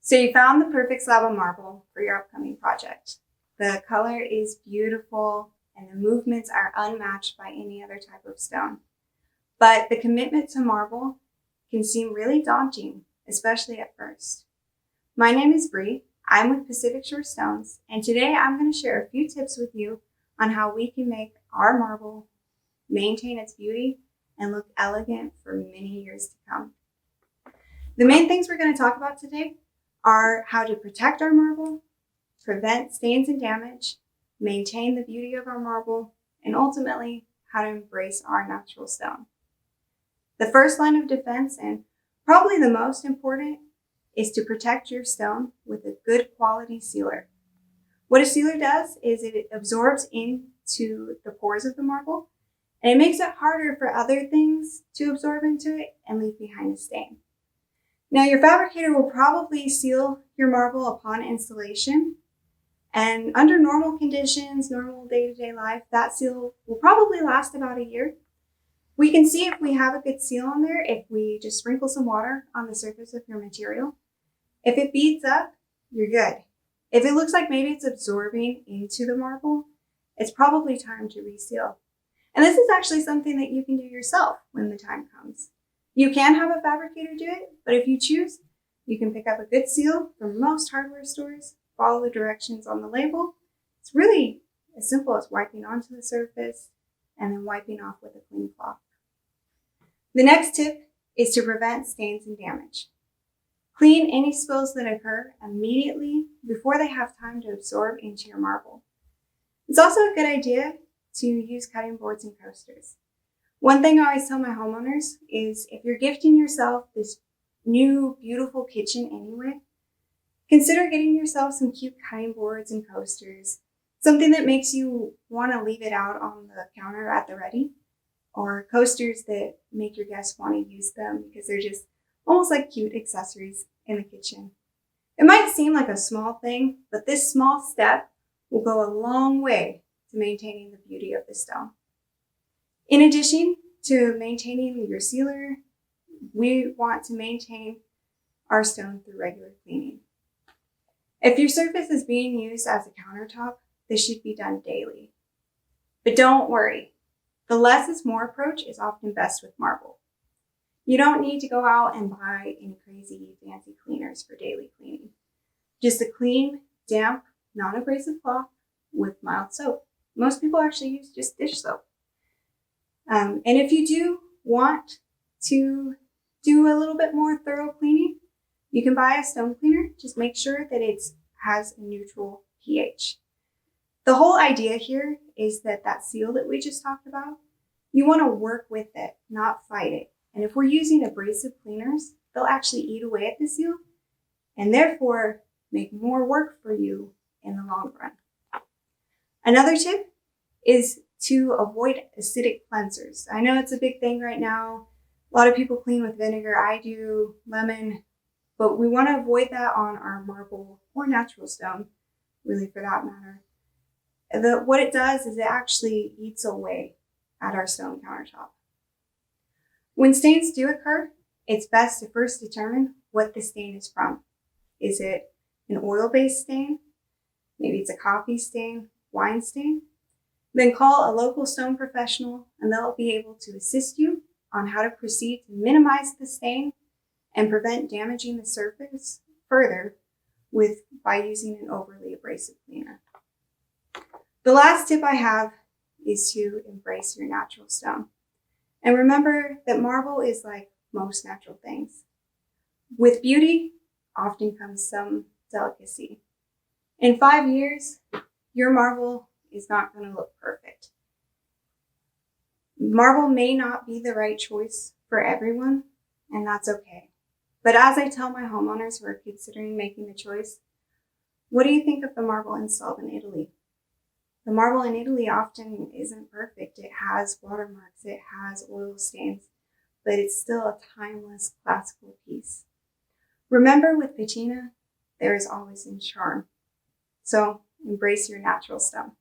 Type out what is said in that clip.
So you found the perfect slab of marble for your upcoming project. The color is beautiful and the movements are unmatched by any other type of stone. But the commitment to marble can seem really daunting, especially at first. My name is Bree. I'm with Pacific Shore Stones, and today I'm going to share a few tips with you on how we can make our marble maintain its beauty and look elegant for many years to come. The main things we're going to talk about today are how to protect our marble, prevent stains and damage, maintain the beauty of our marble, and ultimately how to embrace our natural stone. The first line of defense, and probably the most important, is to protect your stone with a good quality sealer. What a sealer does is it absorbs into the pores of the marble, and it makes it harder for other things to absorb into it and leave behind a stain. Now, your fabricator will probably seal your marble upon installation, and under normal conditions, normal day-to-day life, that seal will probably last about a year. We can see if we have a good seal on there if we just sprinkle some water on the surface of your material. If it beads up, you're good. If it looks like maybe it's absorbing into the marble, it's probably time to reseal. And this is actually something that you can do yourself when the time comes. You can have a fabricator do it, but if you choose, you can pick up a good seal from most hardware stores, follow the directions on the label. It's really as simple as wiping onto the surface and then wiping off with a clean cloth. The next tip is to prevent stains and damage. Clean any spills that occur immediately before they have time to absorb into your marble. It's also a good idea to use cutting boards and coasters. One thing I always tell my homeowners is if you're gifting yourself this new beautiful kitchen anyway, consider getting yourself some cute cutting boards and coasters, something that makes you want to leave it out on the counter at the ready, or coasters that make your guests want to use them because they're just almost like cute accessories in the kitchen. It might seem like a small thing, but this small step will go a long way to maintaining the beauty of the stone. In addition to maintaining your sealer, we want to maintain our stone through regular cleaning. If your surface is being used as a countertop, this should be done daily. But don't worry, the less is more approach is often best with marble. You don't need to go out and buy any crazy fancy cleaners for daily cleaning. Just a clean, damp, non-abrasive cloth with mild soap. Most people actually use just dish soap. And if you do want to do a little bit more thorough cleaning, you can buy a stone cleaner. Just make sure that it has a neutral pH. The whole idea here is that seal that we just talked about, you want to work with it, not fight it. And if we're using abrasive cleaners, they'll actually eat away at the seal and therefore make more work for you in the long run. Another tip is to avoid acidic cleansers. I know it's a big thing right now. A lot of people clean with vinegar. I do, lemon, but we want to avoid that on our marble or natural stone, really for that matter. What it does is it actually eats away at our stone countertop. When stains do occur, it's best to first determine what the stain is from. Is it an oil-based stain? Maybe it's a coffee stain, wine stain? Then call a local stone professional and they'll be able to assist you on how to proceed to minimize the stain and prevent damaging the surface further by using an overly abrasive cleaner. The last tip I have is to embrace your natural stone. And remember that marble is like most natural things. With beauty often comes some delicacy. In 5 years, your marble is not going to look perfect. Marble may not be the right choice for everyone, and that's okay. But as I tell my homeowners who are considering making the choice, what do you think of the marble installed in Italy? The marble in Italy often isn't perfect. It has watermarks, it has oil stains, but it's still a timeless classical piece. Remember, with patina, there is always a charm. So embrace your natural stone.